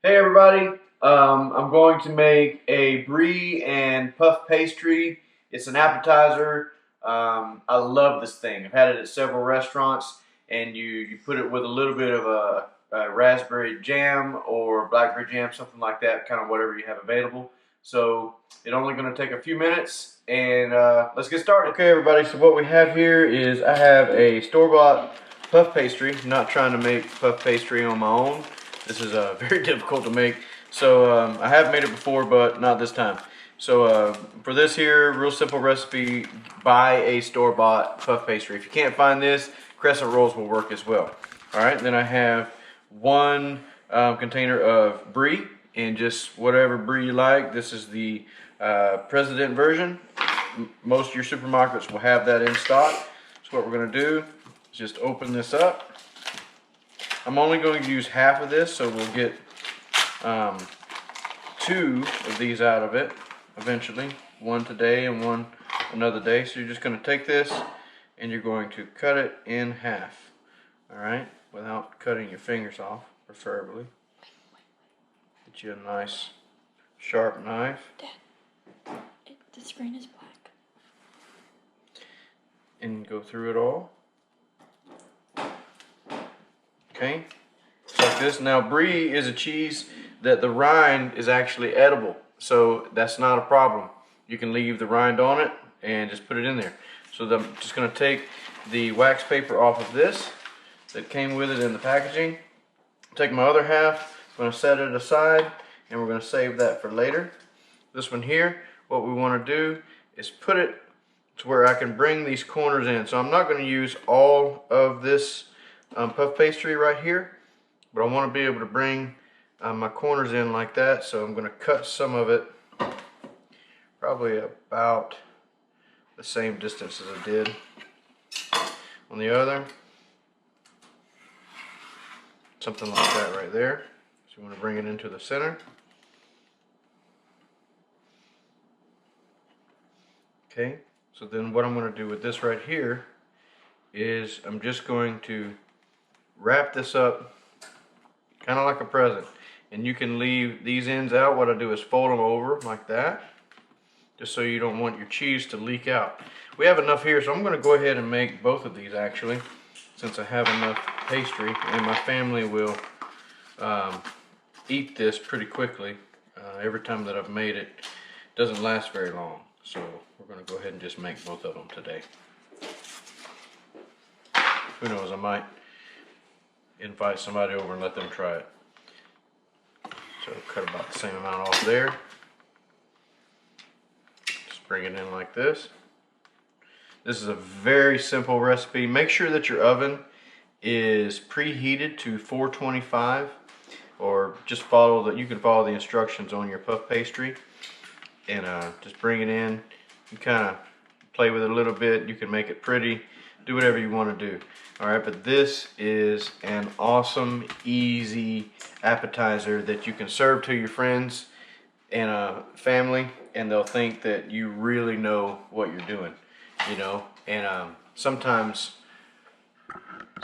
Hey everybody, I'm going to make a brie and puff pastry. It's an appetizer. I love this thing. I've had it at several restaurants, and you put it with a little bit of a raspberry jam or blackberry jam, something like that, kind of whatever you have available. So it's only going to take a few minutes, and let's get started. Okay everybody, so what we have here is I have a store-bought puff pastry. I'm not trying to make puff pastry on my own. This is very difficult to make. So I have made it before, but not this time. So for this here, real simple recipe, buy a store-bought puff pastry. If you can't find this, crescent rolls will work as well. All right, then I have one container of Brie, and just whatever Brie you like. This is the President version. Most of your supermarkets will have that in stock. So what we're gonna do is just open this up. I'm only going to use half of this, so we'll get 2 of these out of it eventually. One today and one another day. So you're just going to take this and you're going to cut it in half. Alright, without cutting your fingers off, preferably. Get you a nice sharp knife. Dad, the screen is black. And go through it all. Okay, just like this. Now Brie is a cheese that the rind is actually edible, so that's not a problem. You can leave the rind on it and just put it in there. So I'm just going to take the wax paper off of this that came with it in the packaging. Take my other half, I'm going to set it aside, and we're going to save that for later. This one here, what we want to do is put it to where I can bring these corners in. So I'm not going to use all of this puff pastry right here, but I want to be able to bring my corners in like that. So I'm going to cut some of it probably about the same distance as I did on the other, something like that right there. So you want to bring it into the center. Okay, so then what I'm going to do with this right here is I'm just going to wrap this up kind of like a present, and you can leave these ends out. What I do is fold them over like that, just so you don't want your cheese to leak out. We have enough here, so I'm going to go ahead and make both of these actually, since I have enough pastry, and my family will eat this pretty quickly. Every time that I've made it, it doesn't last very long, so we're going to go ahead and just make both of them today. Who knows, I might invite somebody over and let them try it. So cut about the same amount off there. Just bring it in like this. This is a very simple recipe. Make sure that your oven is preheated to 425, or just follow that. You can follow the instructions on your puff pastry, and just bring it in. You kind of play with it a little bit. You can make it pretty. Do whatever you want to do. Alright, but this is an awesome, easy appetizer that you can serve to your friends and family, and they'll think that you really know what you're doing, you know. And sometimes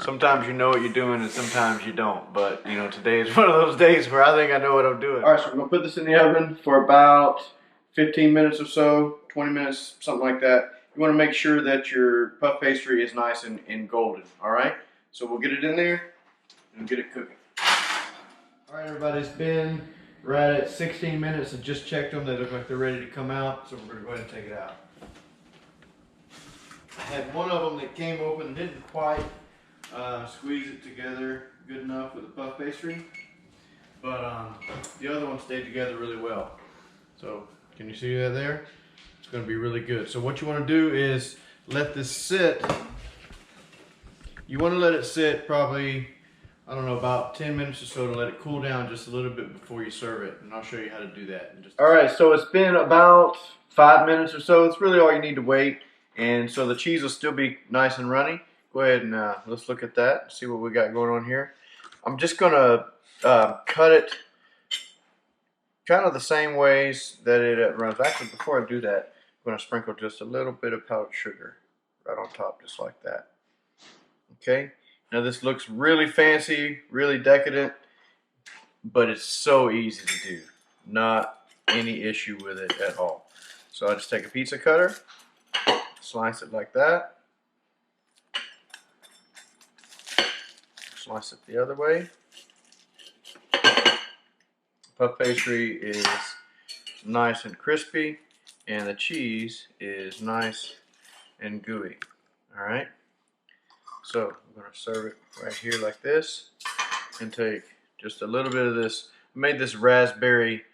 you know what you're doing and sometimes you don't, but you know, today is one of those days where I think I know what I'm doing. Alright, so we're going to put this in the oven for about 15 minutes or so, 20 minutes, something like that. You want to make sure that your puff pastry is nice and golden, all right? So we'll get it in there and get it cooking. All right, everybody, it's been right at 16 minutes. I just checked them. They look like they're ready to come out, so we're going to go ahead and take it out. I had one of them that came open and didn't quite squeeze it together good enough with the puff pastry, but the other one stayed together really well. So can you see that there? It's going to be really good. So what you want to do is let this sit. You want to let it sit probably, I don't know, about 10 minutes or so to let it cool down just a little bit before you serve it. And I'll show you how to do that in just a second. All right, so it's been about 5 minutes or so. It's really all you need to wait. And so the cheese will still be nice and runny. Go ahead and let's look at that, see what we got going on here. I'm just going to cut it kind of the same ways that it runs. Actually, before I do that, I'm going to sprinkle just a little bit of powdered sugar right on top, just like that. Okay, now this looks really fancy, really decadent. but it's so easy to do. Not any issue with it at all. So I just take a pizza cutter, slice it like that, slice it the other way. Puff pastry is nice and crispy, and the cheese is nice and gooey. All right, so I'm going to serve it right here like this, and take just a little bit of this. I made this raspberry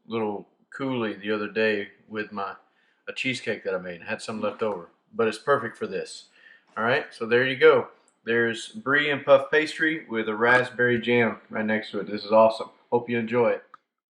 little coulis the other day with a cheesecake that I made. I had some left over, but it's perfect for this. All right, so there you go. There's Brie and puff pastry with a raspberry jam right next to it. This is awesome. Hope you enjoy it.